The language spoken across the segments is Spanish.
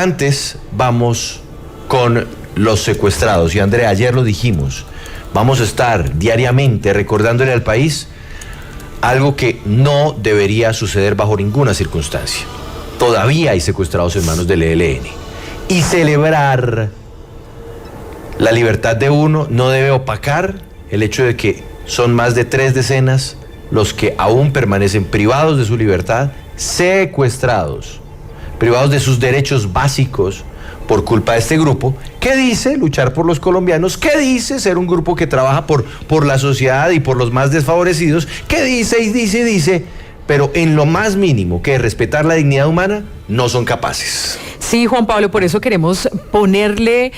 antes vamos con los secuestrados. Y Andrea, ayer lo dijimos, vamos a estar diariamente recordándole al país algo que no debería suceder bajo ninguna circunstancia. Todavía hay secuestrados en manos del ELN. Y celebrar la libertad de uno no debe opacar el hecho de que son más de 3 decenas los que aún permanecen privados de su libertad, secuestrados, privados de sus derechos básicos por culpa de este grupo que dice luchar por los colombianos, que dice ser un grupo que trabaja por la sociedad y por los más desfavorecidos, que dice y dice y dice, pero en lo más mínimo, que es respetar la dignidad humana, no son capaces. Sí, Juan Pablo, por eso queremos ponerle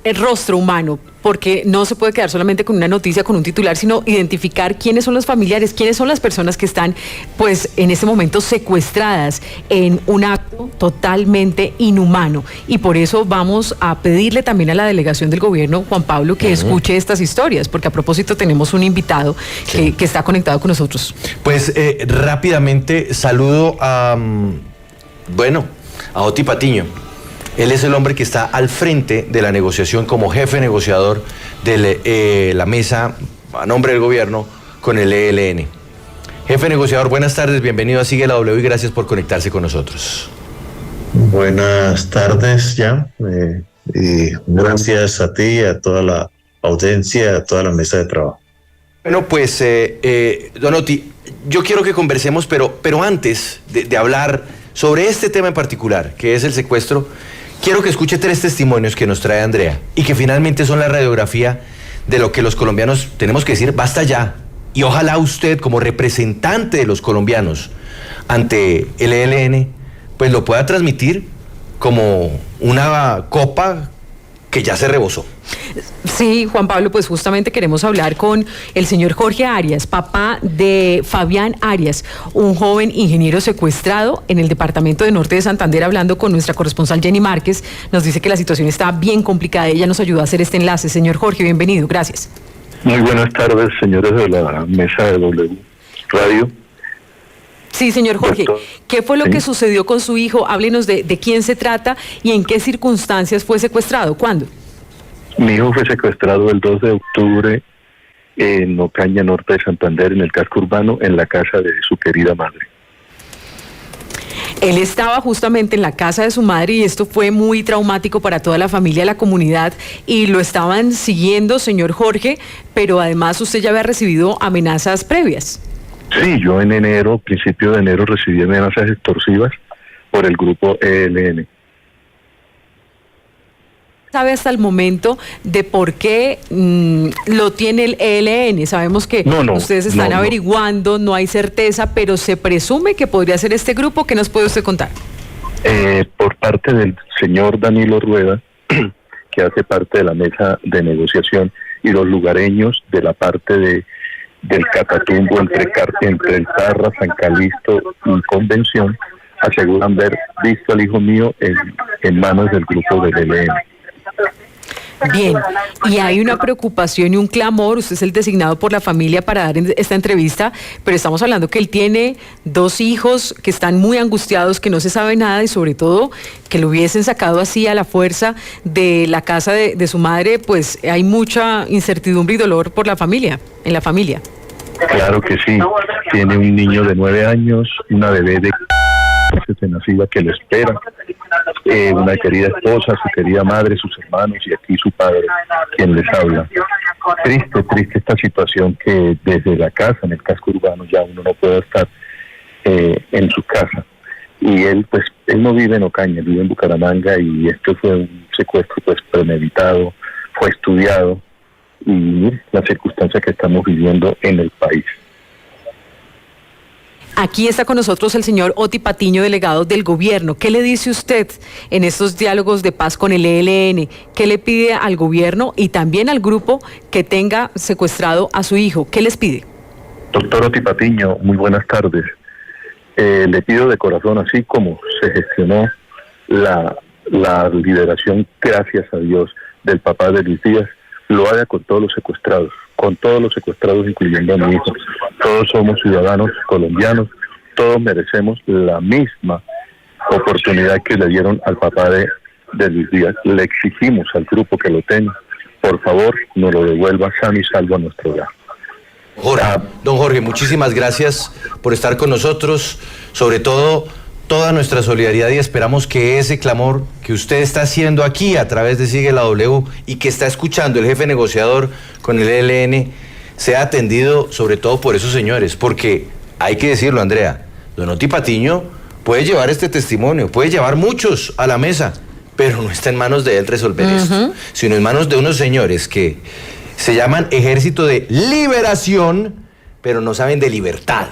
el rostro humano, porque no se puede quedar solamente con una noticia, con un titular, sino identificar quiénes son los familiares, quiénes son las personas que están, pues, en este momento secuestradas en un acto totalmente inhumano. Y por eso vamos a pedirle también a la delegación del gobierno, Juan Pablo, que escuche estas historias, porque a propósito tenemos un invitado que está conectado con nosotros. Pues rápidamente saludo a Oti Patiño. Él es el hombre que está al frente de la negociación como jefe negociador de la mesa a nombre del gobierno con el ELN. Jefe negociador, buenas tardes, bienvenido a Sigue la W y gracias por conectarse con nosotros. Buenas tardes ya, y gracias a ti, a toda la audiencia, a toda la mesa de trabajo. Bueno, pues, don Oti, yo quiero que conversemos, pero antes de hablar sobre este tema en particular, que es el secuestro, quiero que escuche 3 testimonios que nos trae Andrea y que finalmente son la radiografía de lo que los colombianos tenemos que decir, basta ya. Y ojalá usted, como representante de los colombianos ante el ELN, pues lo pueda transmitir como una copa que ya se rebosó. Sí, Juan Pablo, pues justamente queremos hablar con el señor Jorge Arias, papá de Fabián Arias, un joven ingeniero secuestrado en el departamento de Norte de Santander. Hablando con nuestra corresponsal Jenny Márquez, nos dice que la situación está bien complicada. Ella nos ayudó a hacer este enlace. Señor Jorge, bienvenido, gracias. Muy buenas tardes, señores de la mesa de W Radio. Sí, señor Jorge, ¿qué fue lo que sucedió con su hijo? Háblenos de quién se trata y en qué circunstancias fue secuestrado. ¿Cuándo? Mi hijo fue secuestrado el 2 de octubre en Ocaña, Norte de Santander, en el casco urbano, en la casa de su querida madre. Él estaba justamente en la casa de su madre y esto fue muy traumático para toda la familia, la comunidad, y lo estaban siguiendo, señor Jorge, pero además usted ya había recibido amenazas previas. Sí, yo en enero, principio de enero, recibí amenazas extorsivas por el grupo ELN. ¿Sabe hasta el momento de por qué lo tiene el ELN? Sabemos que ustedes están averiguando, no hay certeza, pero se presume que podría ser este grupo. ¿Qué nos puede usted contar? Por parte del señor Danilo Rueda, que hace parte de la mesa de negociación, y los lugareños de la parte del Catatumbo entre el Tarra, San Calixto y Convención, aseguran haber visto al hijo mío en manos del grupo del ELN. Bien, y hay una preocupación y un clamor. Usted es el designado por la familia para dar esta entrevista, pero estamos hablando que él tiene 2 hijos que están muy angustiados, que no se sabe nada y sobre todo que lo hubiesen sacado así a la fuerza de la casa de su madre. Pues hay mucha incertidumbre y dolor por la familia, en la familia. Claro que sí, tiene un niño de 9 años, una bebé de meses de nacida que lo espera, una querida esposa, su querida madre, sus hermanos y aquí su padre, quien les habla. Triste esta situación que desde la casa, en el casco urbano, ya uno no puede estar en su casa. Y él no vive en Ocaña, vive en Bucaramanga, y esto fue un secuestro premeditado, fue estudiado, y la circunstancia que estamos viviendo en el país. Aquí está con nosotros el señor Oti Patiño, delegado del gobierno. ¿Qué le dice usted en estos diálogos de paz con el ELN? ¿Qué le pide al gobierno y también al grupo que tenga secuestrado a su hijo? ¿Qué les pide? Doctor Oti Patiño, muy buenas tardes. Le pido de corazón, así como se gestionó la liberación, gracias a Dios, del papá de Luis Díaz, lo haga con todos los secuestrados, incluyendo a mi hijo. Todos somos ciudadanos colombianos, todos merecemos la misma oportunidad que le dieron al papá de Luis Díaz. Le exigimos al grupo que lo tenga, por favor, nos lo devuelva sano y salvo a nuestro hogar. Don Jorge, muchísimas gracias por estar con nosotros, sobre todo toda nuestra solidaridad, y esperamos que ese clamor que usted está haciendo aquí a través de Sigue la W y que está escuchando el jefe negociador con el ELN sea atendido sobre todo por esos señores, porque hay que decirlo, Andrea, don Oti Patiño puede llevar este testimonio, puede llevar muchos a la mesa, pero no está en manos de él resolver esto, sino en manos de unos señores que se llaman Ejército de Liberación, pero no saben de libertad.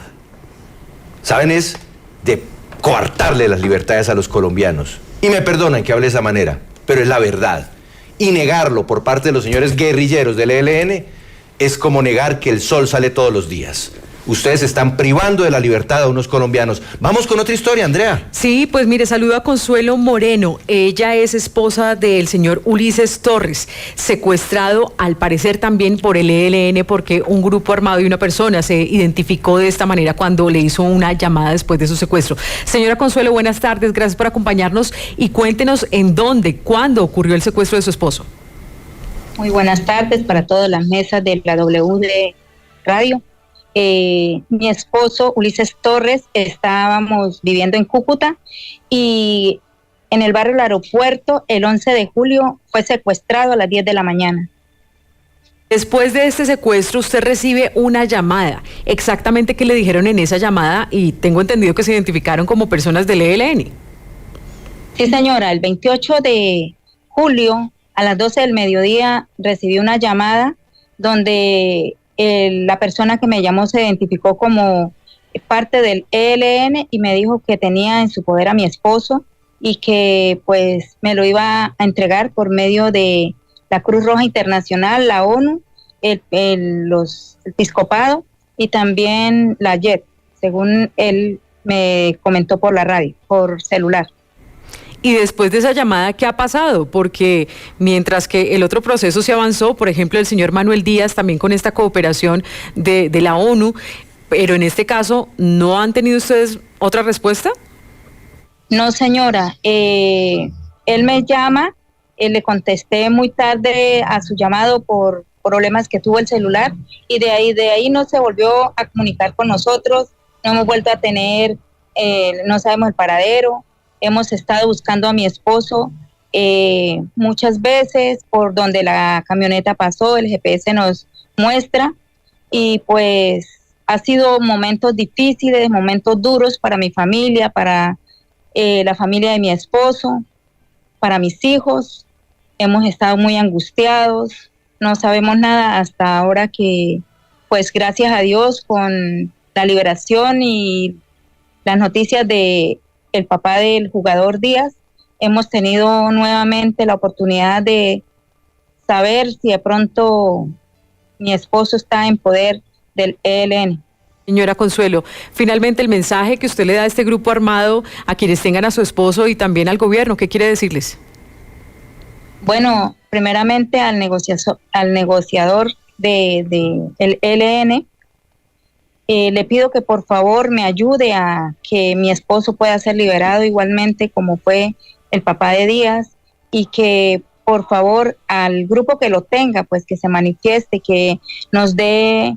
Saben es de coartarle las libertades a los colombianos. Y me perdonan que hable de esa manera, pero es la verdad. Y negarlo por parte de los señores guerrilleros del ELN es como negar que el sol sale todos los días. Ustedes están privando de la libertad a unos colombianos. Vamos con otra historia, Andrea. Sí, pues mire, saludo a Consuelo Moreno. Ella es esposa del señor Ulises Torres, secuestrado al parecer también por el ELN, porque un grupo armado y una persona se identificó de esta manera cuando le hizo una llamada después de su secuestro. Señora Consuelo, buenas tardes, gracias por acompañarnos y cuéntenos en dónde, cuándo ocurrió el secuestro de su esposo. Muy buenas tardes para todas las mesas de la W de Radio. Mi esposo Ulises Torres, estábamos viviendo en Cúcuta y en el barrio del Aeropuerto el 11 de julio fue secuestrado a las 10 de la mañana. Después de este secuestro usted recibe una llamada. Exactamente qué le dijeron en esa llamada, y tengo entendido que se identificaron como personas del ELN. Sí, señora, el 28 de julio a las 12 del mediodía recibí una llamada donde la persona que me llamó se identificó como parte del ELN y me dijo que tenía en su poder a mi esposo y que pues me lo iba a entregar por medio de la Cruz Roja Internacional, la ONU, el Episcopado y también la JET, según él me comentó por la radio, por celular. Y después de esa llamada, ¿qué ha pasado? Porque mientras que el otro proceso se avanzó, por ejemplo, el señor Manuel Díaz también con esta cooperación de la ONU, pero en este caso, ¿no han tenido ustedes otra respuesta? No, señora. Él me llama, le contesté muy tarde a su llamado por problemas que tuvo el celular y de ahí no se volvió a comunicar con nosotros, no hemos vuelto a tener, no sabemos el paradero. Hemos estado buscando a mi esposo muchas veces por donde la camioneta pasó, el GPS nos muestra y pues ha sido momentos difíciles, momentos duros para mi familia, para la familia de mi esposo, para mis hijos. Hemos estado muy angustiados, no sabemos nada hasta ahora que pues gracias a Dios con la liberación y las noticias de el papá del jugador Díaz, hemos tenido nuevamente la oportunidad de saber si de pronto mi esposo está en poder del ELN. Señora Consuelo, finalmente el mensaje que usted le da a este grupo armado, a quienes tengan a su esposo y también al gobierno, ¿qué quiere decirles? Bueno, primeramente al negociador del ELN, le pido que por favor me ayude a que mi esposo pueda ser liberado igualmente como fue el papá de Díaz y que por favor al grupo que lo tenga, pues que se manifieste, que nos dé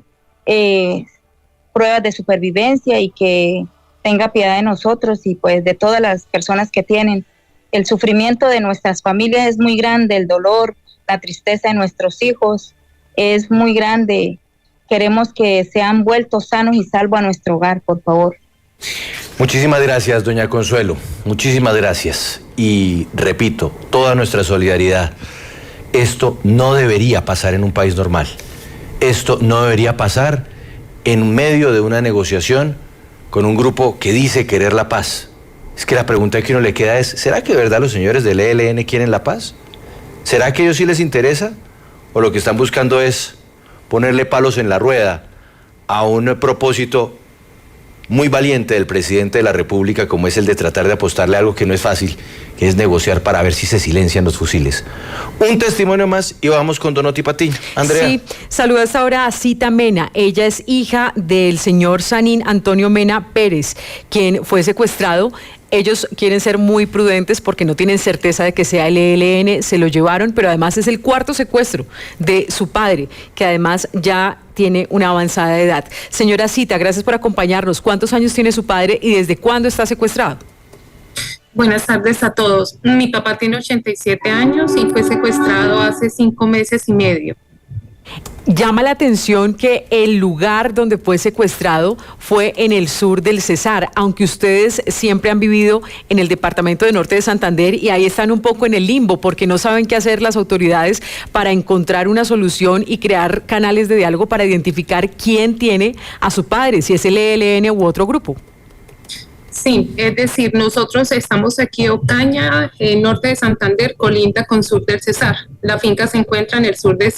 pruebas de supervivencia y que tenga piedad de nosotros y pues de todas las personas que tienen. El sufrimiento de nuestras familias es muy grande, el dolor, la tristeza de nuestros hijos es muy grande. Queremos que sean vueltos sanos y salvos a nuestro hogar, por favor. Muchísimas gracias, doña Consuelo. Muchísimas gracias. Y repito, toda nuestra solidaridad. Esto no debería pasar en un país normal. Esto no debería pasar en medio de una negociación con un grupo que dice querer la paz. Es que la pregunta que uno le queda es, ¿será que de verdad los señores del ELN quieren la paz? ¿Será que a ellos sí les interesa? ¿O lo que están buscando es ponerle palos en la rueda a un propósito muy valiente del presidente de la República, como es el de tratar de apostarle a algo que no es fácil, que es negociar para ver si se silencian los fusiles? Un testimonio más y vamos con Don Oti Patiño. Andrea. Sí, saluda hasta ahora a Cita Mena. Ella es hija del señor Sanín Antonio Mena Pérez, quien fue secuestrado Ellos quieren ser muy prudentes porque no tienen certeza de que sea el ELN, se lo llevaron, pero además es el cuarto secuestro de su padre, que además ya tiene una avanzada edad. Señora Cita, gracias por acompañarnos. ¿Cuántos años tiene su padre y desde cuándo está secuestrado? Buenas tardes a todos. Mi papá tiene 87 años y fue secuestrado hace 5 meses y medio. Llama la atención que el lugar donde fue secuestrado fue en el sur del Cesar, aunque ustedes siempre han vivido en el departamento de Norte de Santander y ahí están un poco en el limbo porque no saben qué hacer las autoridades para encontrar una solución y crear canales de diálogo para identificar quién tiene a su padre, si es el ELN u otro grupo. Sí, es decir, nosotros estamos aquí en Ocaña, norte de Santander, colinda con sur del Cesar. La finca se encuentra en el sur del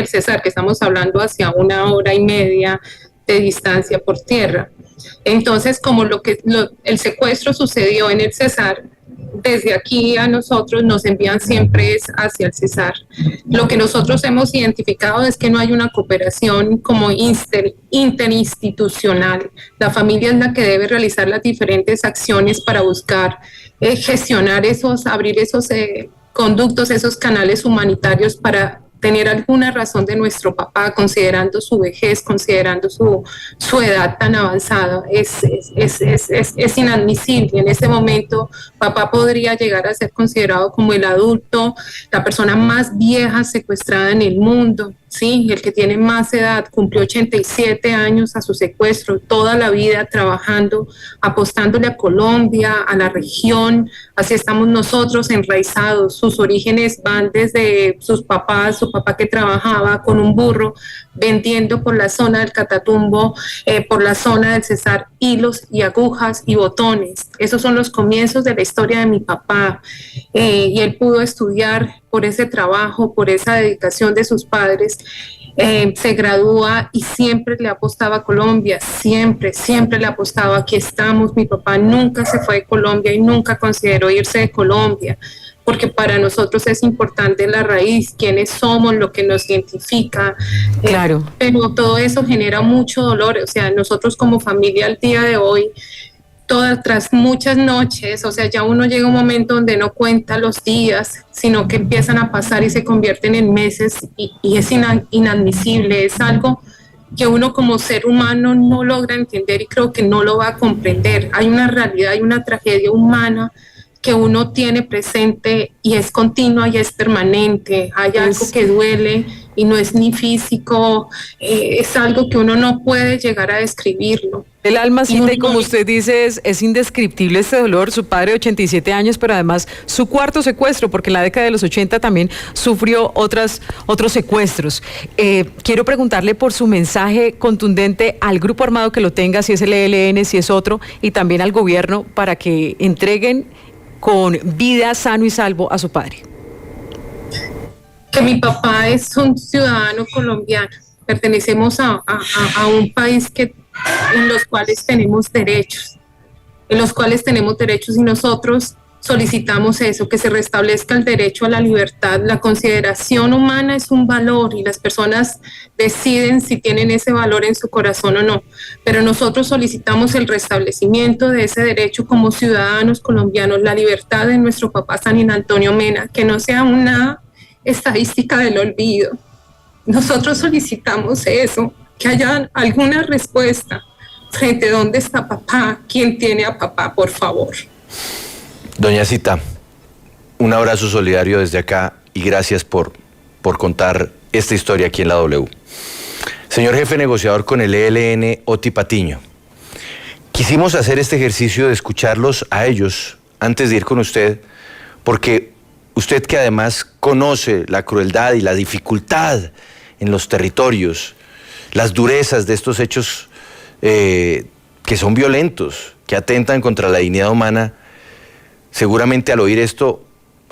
Cesar, que estamos hablando hacia 1 hora y media de distancia por tierra. Entonces, como el secuestro sucedió en el Cesar, desde aquí a nosotros nos envían siempre hacia el Cesar. Lo que nosotros hemos identificado es que no hay una cooperación como interinstitucional. La familia es la que debe realizar las diferentes acciones para buscar gestionar abrir esos conductos, esos canales humanitarios para tener alguna razón de nuestro papá, considerando su vejez, considerando su edad tan avanzada. Es inadmisible. En ese momento, papá podría llegar a ser considerado como el adulto, la persona más vieja secuestrada en el mundo, ¿sí? El que tiene más edad, cumplió 87 años a su secuestro, toda la vida trabajando, apostándole a Colombia, a la región. Así estamos nosotros enraizados. Sus orígenes van desde sus papás, su papá que trabajaba con un burro, vendiendo por la zona del Catatumbo, por la zona del Cesar, hilos y agujas y botones. Esos son los comienzos de la historia de mi papá. Y él pudo estudiar por ese trabajo, por esa dedicación de sus padres. Se gradúa y siempre le apostaba a Colombia, siempre le apostaba. Aquí estamos. Mi papá nunca se fue de Colombia y nunca consideró irse de Colombia, porque para nosotros es importante la raíz, quiénes somos, lo que nos identifica. Claro. Pero todo eso genera mucho dolor. O sea, nosotros como familia al día de hoy, tras muchas noches, o sea, ya uno llega a un momento donde no cuenta los días, sino que empiezan a pasar y se convierten en meses y es inadmisible. Es algo que uno como ser humano no logra entender y creo que no lo va a comprender. Hay una realidad, hay una tragedia humana que uno tiene presente y es continua y es permanente. Hay algo que duele y no es ni físico, es algo que uno no puede llegar a describirlo. El alma siente y como usted dice, es indescriptible este dolor. Su padre de 87 años, pero además su cuarto secuestro, porque en la década de los 80 también sufrió otros secuestros. Quiero preguntarle por su mensaje contundente al grupo armado que lo tenga, si es el ELN, si es otro, y también al gobierno para que entreguen con vida, sano y salvo a su padre. Que mi papá es un ciudadano colombiano. Pertenecemos a un país en los cuales tenemos derechos, y nosotros solicitamos eso, que se restablezca el derecho a la libertad. La consideración humana es un valor y las personas deciden si tienen ese valor en su corazón o no, pero nosotros solicitamos el restablecimiento de ese derecho como ciudadanos colombianos, la libertad de nuestro papá San Antonio Mena, que no sea una estadística del olvido. Nosotros solicitamos eso, que haya alguna respuesta frente a dónde está papá, quién tiene a papá, por favor. Doña Cita, un abrazo solidario desde acá y gracias por contar esta historia aquí en la W. Señor jefe negociador con el ELN, Oti Patiño, quisimos hacer este ejercicio de escucharlos a ellos antes de ir con usted, porque usted que además conoce la crueldad y la dificultad en los territorios, las durezas de estos hechos que son violentos, que atentan contra la dignidad humana, seguramente al oír esto,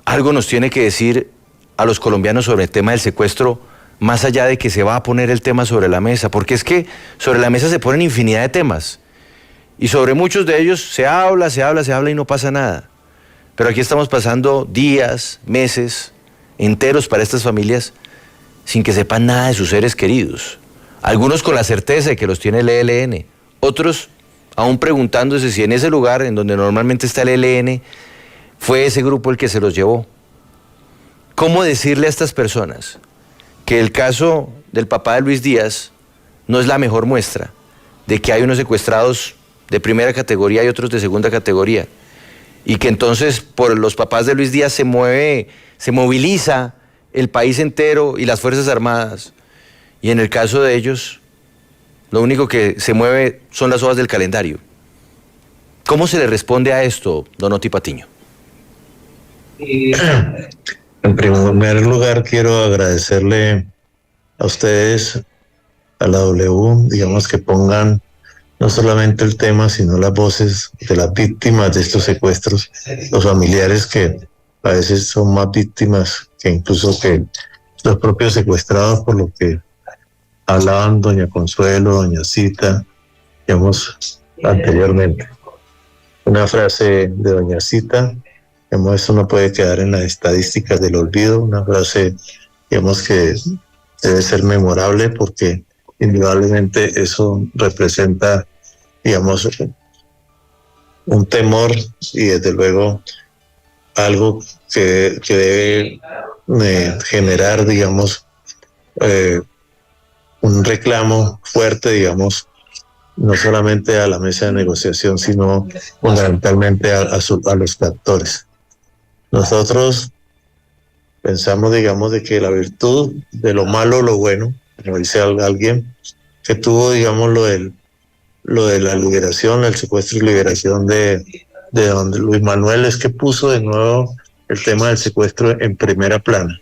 algo nos tiene que decir a los colombianos sobre el tema del secuestro, más allá de que se va a poner el tema sobre la mesa, porque es que sobre la mesa se ponen infinidad de temas, y sobre muchos de ellos se habla y no pasa nada. Pero aquí estamos pasando días, meses enteros para estas familias sin que sepan nada de sus seres queridos. Algunos con la certeza de que los tiene el ELN, otros aún preguntándose si en ese lugar, en donde normalmente está el ELN, fue ese grupo el que se los llevó. ¿Cómo decirle a estas personas que el caso del papá de Luis Díaz no es la mejor muestra de que hay unos secuestrados de primera categoría y otros de segunda categoría? Y que entonces por los papás de Luis Díaz se moviliza el país entero y las Fuerzas Armadas. Y en el caso de ellos, lo único que se mueve son las hojas del calendario. ¿Cómo se le responde a esto, don Oti Patiño? En primer lugar, quiero agradecerle a ustedes, a la W, digamos, que pongan no solamente el tema, sino las voces de las víctimas de estos secuestros, los familiares que a veces son más víctimas que incluso que los propios secuestrados, por lo que hablaban doña Consuelo, doña Cita, digamos, anteriormente. Una frase de doña Cita, digamos, eso no puede quedar en las estadísticas del olvido, una frase, digamos, que debe ser memorable porque indudablemente eso representa, digamos, un temor y desde luego algo que debe generar, digamos, un reclamo fuerte, digamos, no solamente a la mesa de negociación, sino fundamentalmente a los actores. Nosotros pensamos, digamos, de que la virtud de lo malo, lo bueno, como dice alguien, que tuvo, digamos, lo de la liberación, el secuestro y liberación de don Luis Manuel, es que puso de nuevo el tema del secuestro en primera plana.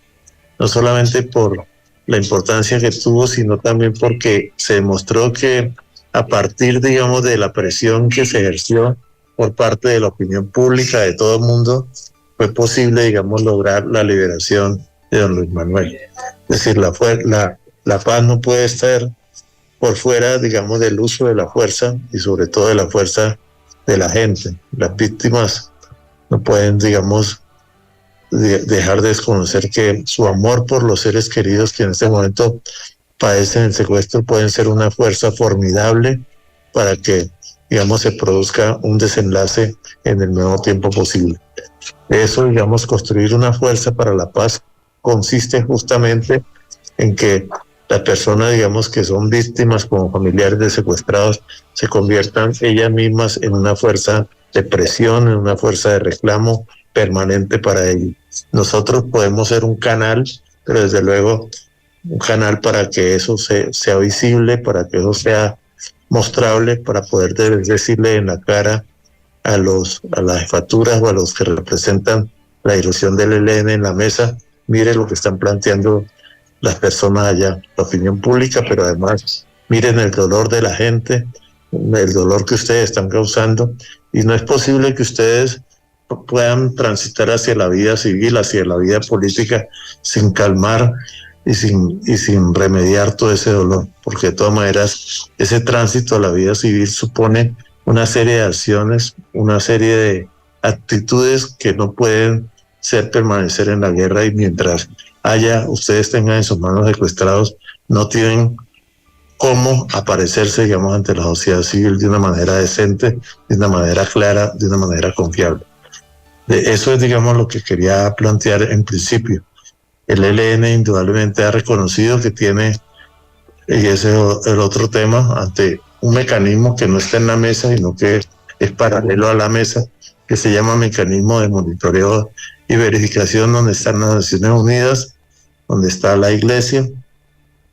No solamente por la importancia que tuvo, sino también porque se demostró que a partir, digamos, de la presión que se ejerció por parte de la opinión pública de todo el mundo, fue posible, digamos, lograr la liberación de don Luis Manuel. Es decir, la paz no puede estar por fuera, digamos, del uso de la fuerza y sobre todo de la fuerza de la gente. Las víctimas no pueden, digamos, dejar de desconocer que su amor por los seres queridos que en este momento padecen el secuestro pueden ser una fuerza formidable para que, digamos, se produzca un desenlace en el menor tiempo posible. Eso, digamos, construir una fuerza para la paz consiste justamente en que las personas, digamos, que son víctimas como familiares de secuestrados se conviertan ellas mismas en una fuerza de presión, en una fuerza de reclamo permanente para ellos. Nosotros podemos ser un canal, pero desde luego un canal para que eso sea visible, para que eso sea mostrable, para poder decirle en la cara a las jefaturas o a los que representan la dirección del ELN en la mesa, mire lo que están planteando las personas allá, la opinión pública, pero además miren el dolor de la gente, el dolor que ustedes están causando, y no es posible que ustedes puedan transitar hacia la vida civil, hacia la vida política, sin calmar y sin remediar todo ese dolor, porque de todas maneras ese tránsito a la vida civil supone una serie de acciones, una serie de actitudes que no pueden permanecer en la guerra, y mientras ustedes tengan en sus manos secuestrados, no tienen cómo aparecerse, digamos, ante la sociedad civil de una manera decente, de una manera clara, de una manera confiable. Eso es, digamos, lo que quería plantear en principio. El ELN indudablemente ha reconocido que tiene, y ese es el otro tema, ante un mecanismo que no está en la mesa, sino que es paralelo a la mesa, que se llama mecanismo de monitoreo y verificación, donde están las Naciones Unidas, donde está la Iglesia,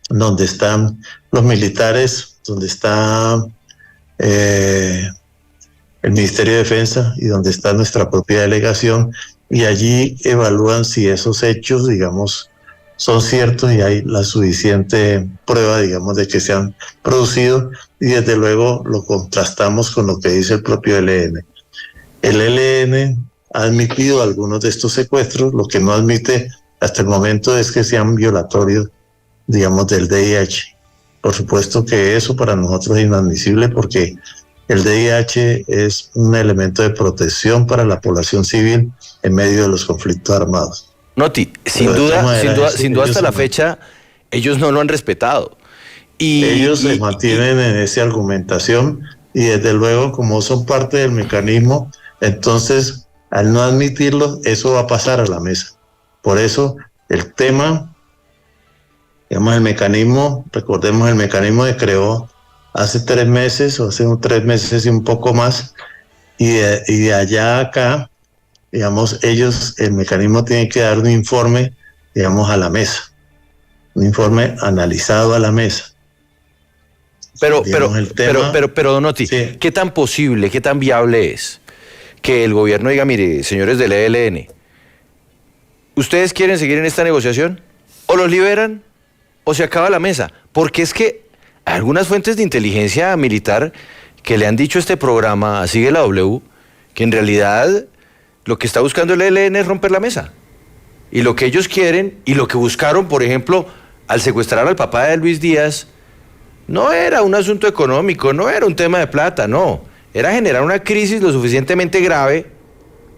donde están los militares, donde está el Ministerio de Defensa y donde está nuestra propia delegación, y allí evalúan si esos hechos, digamos, son ciertos y hay la suficiente prueba, digamos, de que se han producido, y desde luego lo contrastamos con lo que dice el propio ELN. El ELN ha admitido algunos de estos secuestros, lo que no admite hasta el momento es que sean violatorios, digamos, del DIH. Por supuesto que eso para nosotros es inadmisible, porque el DIH es un elemento de protección para la población civil en medio de los conflictos armados. Noti, sin duda hasta la fecha ellos no lo han respetado. Ellos se mantienen en esa argumentación, y desde luego como son parte del mecanismo, entonces al no admitirlo, eso va a pasar a la mesa. Por eso el tema, digamos, el mecanismo, recordemos el mecanismo que creó hace 3 meses o hace 3 meses y un poco más, y de allá a acá, digamos, el mecanismo tiene que dar un informe, digamos, a la mesa, un informe analizado a la mesa. Pero, Digamos, el tema, pero, Donotti, sí. ¿Qué tan posible, qué tan viable es que el gobierno diga, mire, señores del ELN, ¿ustedes quieren seguir en esta negociación? ¿O los liberan o se acaba la mesa? Porque es que algunas fuentes de inteligencia militar que le han dicho este programa, Sigue la W, que en realidad lo que está buscando el ELN es romper la mesa. Y lo que ellos quieren y lo que buscaron, por ejemplo, al secuestrar al papá de Luis Díaz, no era un asunto económico, no era un tema de plata, no. Era generar una crisis lo suficientemente grave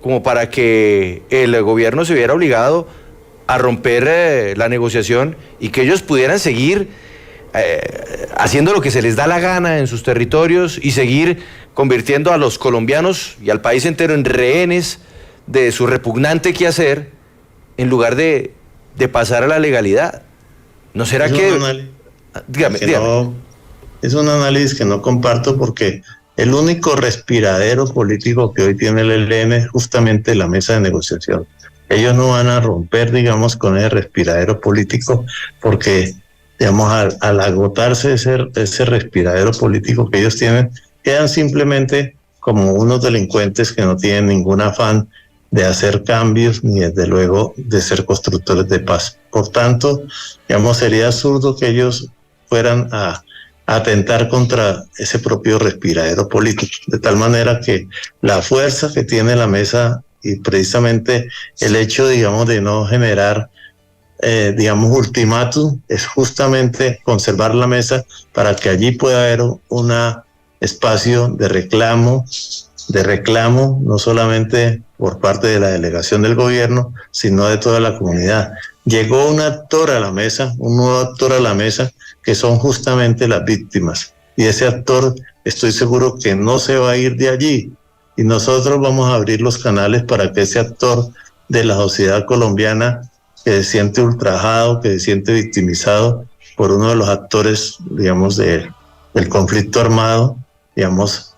como para que el gobierno se viera obligado a romper la negociación y que ellos pudieran seguir haciendo lo que se les da la gana en sus territorios y seguir convirtiendo a los colombianos y al país entero en rehenes de su repugnante quehacer en lugar de pasar a la legalidad. ¿No será que...? Dígame. No, es un análisis que no comparto porque el único respiradero político que hoy tiene el ELN es justamente la mesa de negociación. Ellos no van a romper, digamos, con ese respiradero político porque, digamos, al agotarse ese respiradero político que ellos tienen, quedan simplemente como unos delincuentes que no tienen ningún afán de hacer cambios ni desde luego de ser constructores de paz. Por tanto, digamos, sería absurdo que ellos fueran a atentar contra ese propio respiradero político, de tal manera que la fuerza que tiene la mesa y precisamente el hecho, digamos, de no generar, digamos, ultimátum, es justamente conservar la mesa para que allí pueda haber un espacio de reclamo, no solamente por parte de la delegación del gobierno, sino de toda la comunidad. Llegó un actor a la mesa, un nuevo actor a la mesa, que son justamente las víctimas. Y ese actor, estoy seguro que no se va a ir de allí. Y nosotros vamos a abrir los canales para que ese actor de la sociedad colombiana, que se siente ultrajado, que se siente victimizado por uno de los actores, digamos, del conflicto armado, digamos,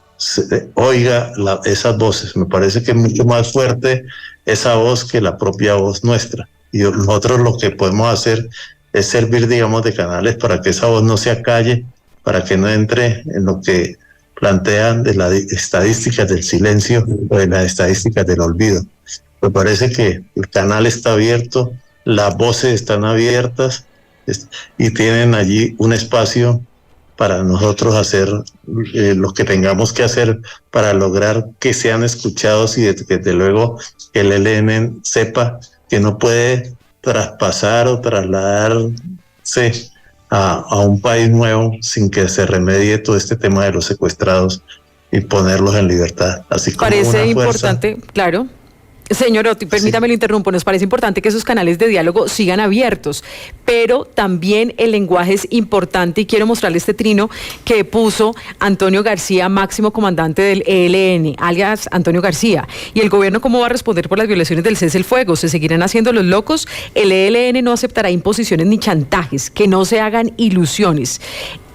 oiga esas voces. Me parece que es mucho más fuerte esa voz que la propia voz nuestra. Y nosotros lo que podemos hacer es servir, digamos, de canales para que esa voz no se acalle, para que no entre en lo que plantean de las estadísticas del silencio o de las estadísticas del olvido. Me parece que el canal está abierto, las voces están abiertas y tienen allí un espacio para nosotros hacer lo que tengamos que hacer para lograr que sean escuchados y desde luego que el ELN sepa que no puede traspasar o trasladarse a un país nuevo sin que se remedie todo este tema de los secuestrados y ponerlos en libertad. Así como parece una importante, claro. Señor Otti, permítame lo interrumpo, nos parece importante que esos canales de diálogo sigan abiertos, pero también el lenguaje es importante y quiero mostrarle este trino que puso Antonio García, máximo comandante del ELN, alias Antonio García. ¿Y el gobierno cómo va a responder por las violaciones del cese el fuego? ¿Se seguirán haciendo los locos? El ELN no aceptará imposiciones ni chantajes, que no se hagan ilusiones.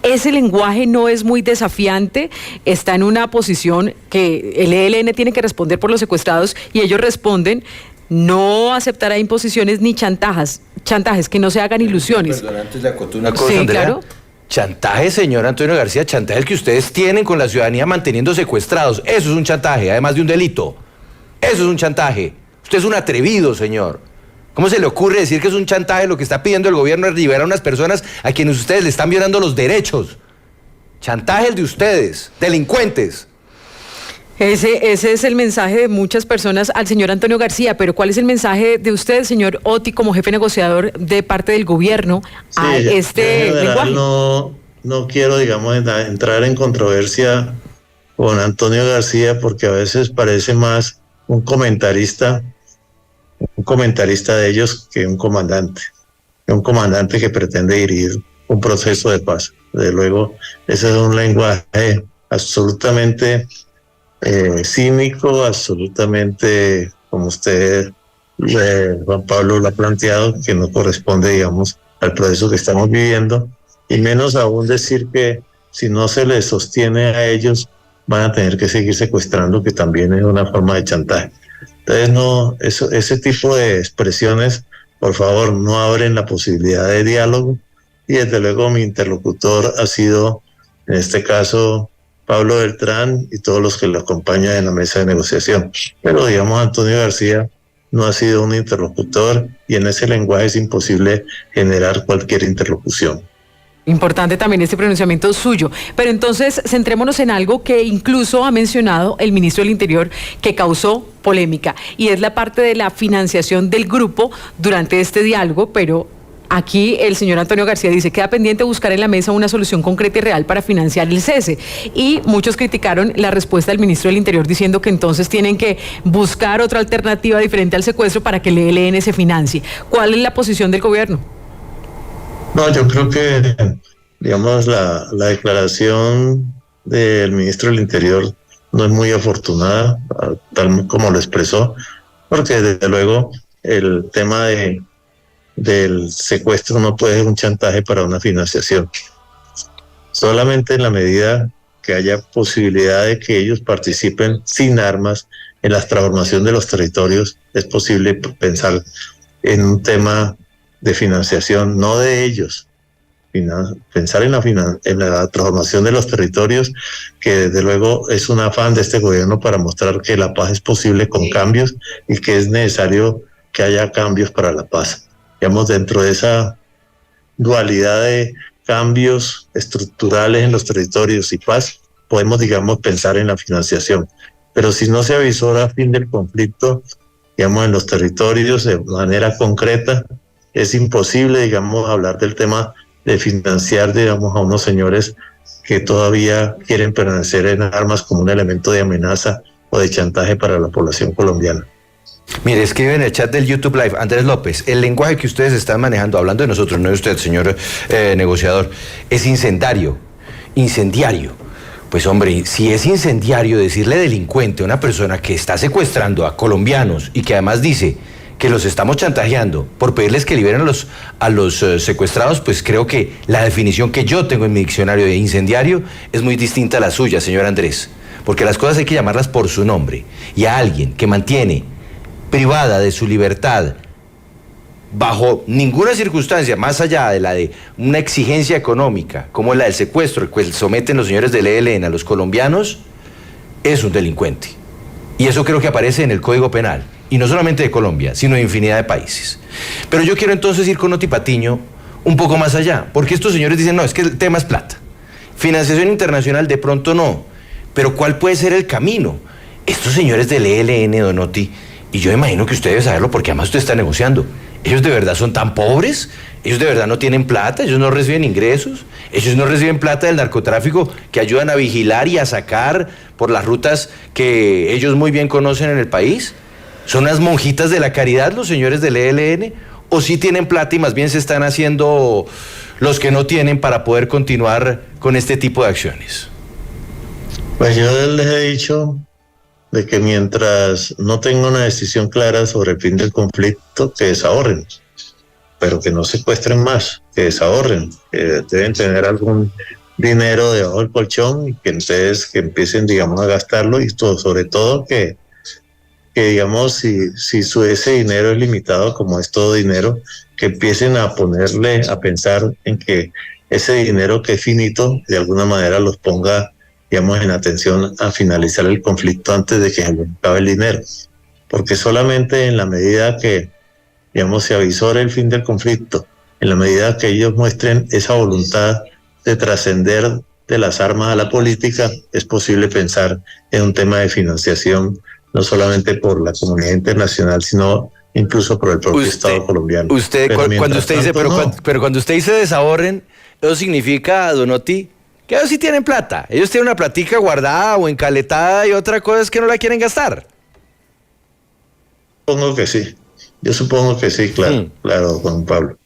Ese lenguaje no es muy desafiante, está en una posición que el ELN tiene que responder por los secuestrados y ellos responden, no aceptará imposiciones ni chantajes, que no se hagan ilusiones. Perdón, antes le acoto una cosa, sí, Andrea. claro. Chantaje, señor Antonio García, chantaje el que ustedes tienen con la ciudadanía manteniendo secuestrados. Eso es un chantaje, además de un delito. Eso es un chantaje. Usted es un atrevido, señor. ¿Cómo se le ocurre decir que es un chantaje? Lo que está pidiendo el gobierno es liberar a unas personas a quienes ustedes le están violando los derechos. Chantaje el de ustedes, delincuentes. Ese es el mensaje de muchas personas al señor Antonio García, pero ¿cuál es el mensaje de usted, señor Otti, como jefe negociador de parte del gobierno a este lenguaje? No quiero, digamos, entrar en controversia con Antonio García porque a veces parece más un comentarista de ellos que un comandante que pretende dirigir un proceso de paz. Desde luego, ese es un lenguaje absolutamente cínico, absolutamente, como usted, Juan Pablo, lo ha planteado, que no corresponde, digamos, al proceso que estamos viviendo, y menos aún decir que si no se les sostiene a ellos, van a tener que seguir secuestrando, que también es una forma de chantaje. Entonces, no, ese tipo de expresiones, por favor, no abren la posibilidad de diálogo, y desde luego mi interlocutor ha sido, en este caso, Pablo Beltrán y todos los que lo acompañan en la mesa de negociación. Pero, digamos, Antonio García no ha sido un interlocutor, y en ese lenguaje es imposible generar cualquier interlocución. Importante también este pronunciamiento suyo. Pero entonces, centrémonos en algo que incluso ha mencionado el ministro del Interior, que causó polémica, y es la parte de la financiación del grupo durante este diálogo, pero aquí el señor Antonio García dice que queda pendiente buscar en la mesa una solución concreta y real para financiar el cese. Y muchos criticaron la respuesta del ministro del Interior diciendo que entonces tienen que buscar otra alternativa diferente al secuestro para que el ELN se financie. ¿Cuál es la posición del gobierno? No, yo creo que, digamos, la declaración del ministro del Interior no es muy afortunada, tal como lo expresó, porque desde luego el tema del secuestro no puede ser un chantaje para una financiación. Solamente en la medida que haya posibilidad de que ellos participen sin armas en la transformación de los territorios, es posible pensar en un tema de financiación, no de ellos. Pensar en la transformación de los territorios, que desde luego es un afán de este gobierno para mostrar que la paz es posible con cambios y que es necesario que haya cambios para la paz. Digamos, dentro de esa dualidad de cambios estructurales en los territorios y paz, podemos, digamos, pensar en la financiación. Pero si no se avisora fin del conflicto, digamos, en los territorios de manera concreta, es imposible, digamos, hablar del tema de financiar, digamos, a unos señores que todavía quieren permanecer en armas como un elemento de amenaza o de chantaje para la población colombiana. Mire, escribe en el chat del YouTube Live, Andrés López, el lenguaje que ustedes están manejando, hablando de nosotros, no de usted, señor negociador, es incendiario. Pues hombre, si es incendiario decirle delincuente a una persona que está secuestrando a colombianos y que además dice que los estamos chantajeando por pedirles que liberen a los secuestrados, pues creo que la definición que yo tengo en mi diccionario de incendiario es muy distinta a la suya, señor Andrés, porque las cosas hay que llamarlas por su nombre, y a alguien que mantiene privada de su libertad bajo ninguna circunstancia, más allá de la de una exigencia económica, como la del secuestro, el cual someten los señores del ELN a los colombianos, es un delincuente. Y eso creo que aparece en el Código Penal. Y no solamente de Colombia, sino de infinidad de países. Pero yo quiero entonces ir con Oti Patiño un poco más allá, porque estos señores dicen, no, es que el tema es plata. Financiación internacional de pronto no, pero ¿cuál puede ser el camino? Estos señores del ELN, don Oti, y yo imagino que usted debe saberlo porque además usted está negociando, ¿ellos de verdad son tan pobres? ¿Ellos de verdad no tienen plata? ¿Ellos no reciben ingresos? ¿Ellos no reciben plata del narcotráfico que ayudan a vigilar y a sacar por las rutas que ellos muy bien conocen en el país? ¿Son unas monjitas de la caridad los señores del ELN? ¿O sí tienen plata y más bien se están haciendo los que no tienen para poder continuar con este tipo de acciones? Pues yo les he dicho de que mientras no tenga una decisión clara sobre el fin del conflicto, que desahorren, pero que no secuestren más, que desahorren, que deben tener algún dinero debajo del colchón y que entonces que empiecen, digamos, a gastarlo, y sobre todo que digamos, si ese dinero es limitado, como es todo dinero, que empiecen a ponerle, a pensar en que ese dinero que es finito, de alguna manera los ponga, digamos, en atención a finalizar el conflicto antes de que se les acabe el dinero. Porque solamente en la medida que, digamos, se avisore el fin del conflicto, en la medida que ellos muestren esa voluntad de trascender de las armas a la política, es posible pensar en un tema de financiación, no solamente por la comunidad internacional, sino incluso por el propio Estado colombiano. Cuando usted dice desahorren, eso significa, don Oti, que ellos sí tienen plata. Ellos tienen una platica guardada o encaletada y otra cosa es que no la quieren gastar. Supongo que sí. Yo supongo que sí, claro, claro, Juan Pablo.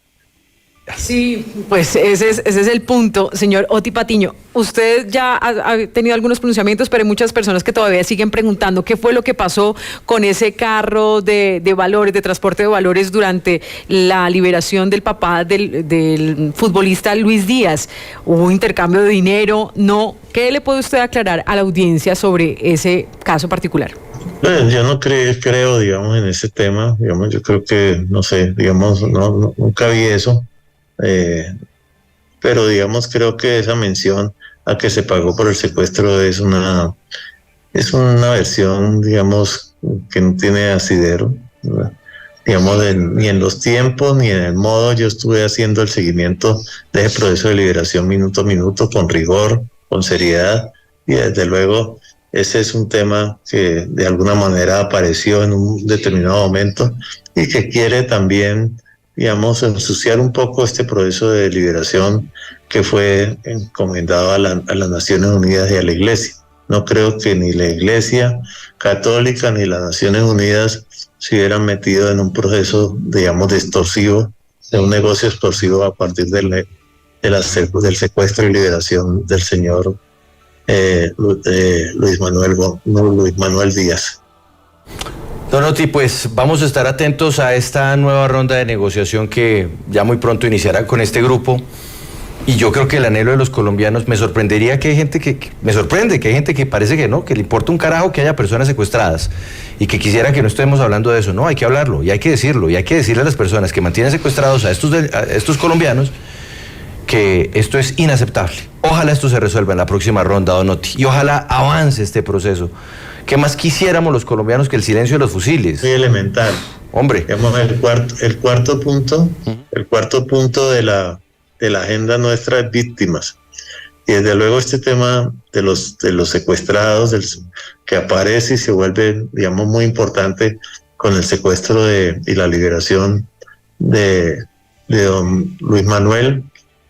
Sí, pues ese es el punto, señor Oti Patiño. Usted ya ha tenido algunos pronunciamientos, pero hay muchas personas que todavía siguen preguntando qué fue lo que pasó con ese carro de valores, de transporte de valores durante la liberación del papá del futbolista Luis Díaz. ¿Hubo intercambio de dinero? No. ¿Qué le puede usted aclarar a la audiencia sobre ese caso particular? Yo no creo, digamos, en ese tema. Digamos, yo creo que, no sé, digamos, nunca vi eso. Pero digamos, creo que esa mención a que se pagó por el secuestro es una versión, digamos, que no tiene asidero, ¿verdad? Digamos, ni en los tiempos ni en el modo. Yo estuve haciendo el seguimiento de ese proceso de liberación minuto a minuto, con rigor, con seriedad, y desde luego ese es un tema que de alguna manera apareció en un determinado momento y que quiere también, digamos, ensuciar un poco este proceso de liberación que fue encomendado a las Naciones Unidas y a la Iglesia. No creo que ni la Iglesia Católica ni las Naciones Unidas se hubieran metido en un proceso, digamos, de extorsivo, de un negocio extorsivo a partir del secuestro y liberación del señor Luis Manuel Díaz. Don Oti, pues vamos a estar atentos a esta nueva ronda de negociación que ya muy pronto iniciará con este grupo. Y yo creo que el anhelo de los colombianos, me sorprendería que hay gente me sorprende que hay gente que parece que no, que le importa un carajo que haya personas secuestradas y que quisiera que no estemos hablando de eso. No, hay que hablarlo y hay que decirlo y hay que decirle a las personas que mantienen secuestrados a estos colombianos que esto es inaceptable. Ojalá esto se resuelva en la próxima ronda, don Oti, y ojalá avance este proceso. ¿Qué más quisiéramos los colombianos que el silencio de los fusiles? Muy elemental. Hombre. Digamos, el cuarto punto de la agenda nuestra es víctimas. Y desde luego este tema de los secuestrados, que aparece y se vuelve, digamos, muy importante con el secuestro y la liberación de don Luis Manuel,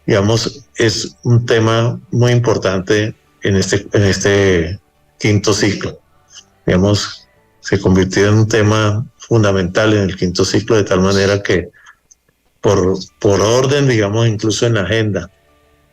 digamos, es un tema muy importante en este quinto ciclo. Digamos, se convirtió en un tema fundamental en el quinto ciclo, de tal manera que por orden, digamos, incluso en la agenda,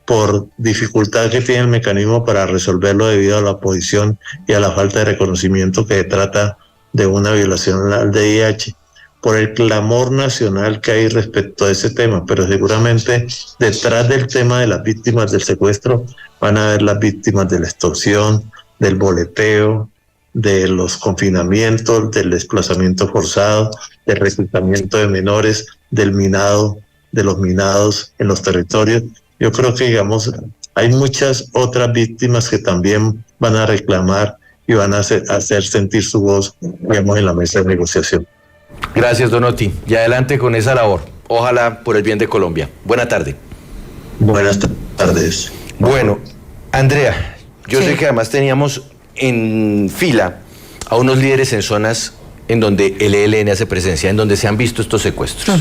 por dificultad que tiene el mecanismo para resolverlo debido a la oposición y a la falta de reconocimiento que trata de una violación al DIH, por el clamor nacional que hay respecto a ese tema, pero seguramente detrás del tema de las víctimas del secuestro van a haber las víctimas de la extorsión, del boleteo, de los confinamientos, del desplazamiento forzado, del reclutamiento de menores, del minado, de los minados en los territorios. Yo creo que, digamos, hay muchas otras víctimas que también van a reclamar y van a hacer sentir su voz, digamos, en la mesa de negociación. Gracias, don Oti. Y adelante con esa labor. Ojalá por el bien de Colombia. Buena tarde. Buenas tardes. Bueno, Andrea, yo sé que además teníamos en fila a unos líderes en zonas en donde el ELN hace presencia, en donde se han visto estos secuestros.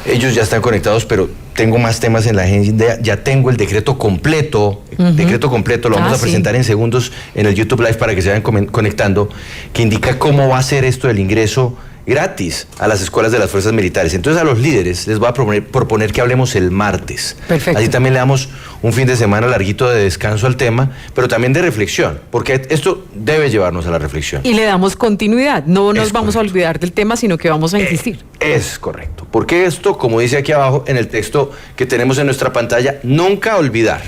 Ellos ya están conectados, pero tengo más temas en la agenda. Ya tengo el decreto completo. Lo vamos a presentar en segundos en el YouTube Live para que se vayan conectando, que indica cómo va a ser esto del ingreso gratis a las escuelas de las fuerzas militares. Entonces a los líderes les voy a proponer que hablemos el martes. Perfecto. Así también le damos un fin de semana larguito de descanso al tema, pero también de reflexión, porque esto debe llevarnos a la reflexión. Y le damos continuidad, no nos vamos a olvidar del tema, sino que vamos a insistir. Es correcto, porque esto, como dice aquí abajo en el texto que tenemos en nuestra pantalla, nunca olvidar.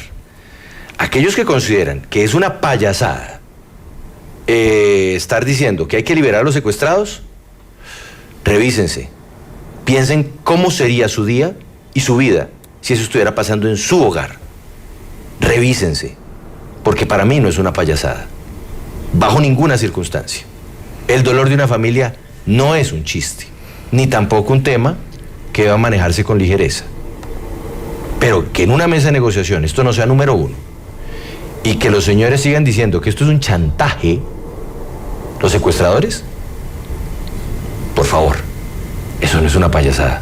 Aquellos que consideran que es una payasada estar diciendo que hay que liberar a los secuestrados, revísense, piensen cómo sería su día y su vida si eso estuviera pasando en su hogar. Revísense, porque para mí no es una payasada, bajo ninguna circunstancia. El dolor de una familia no es un chiste, ni tampoco un tema que va a manejarse con ligereza. Pero que en una mesa de negociación esto no sea número uno, y que los señores sigan diciendo que esto es un chantaje, los secuestradores, por favor, eso no es una payasada.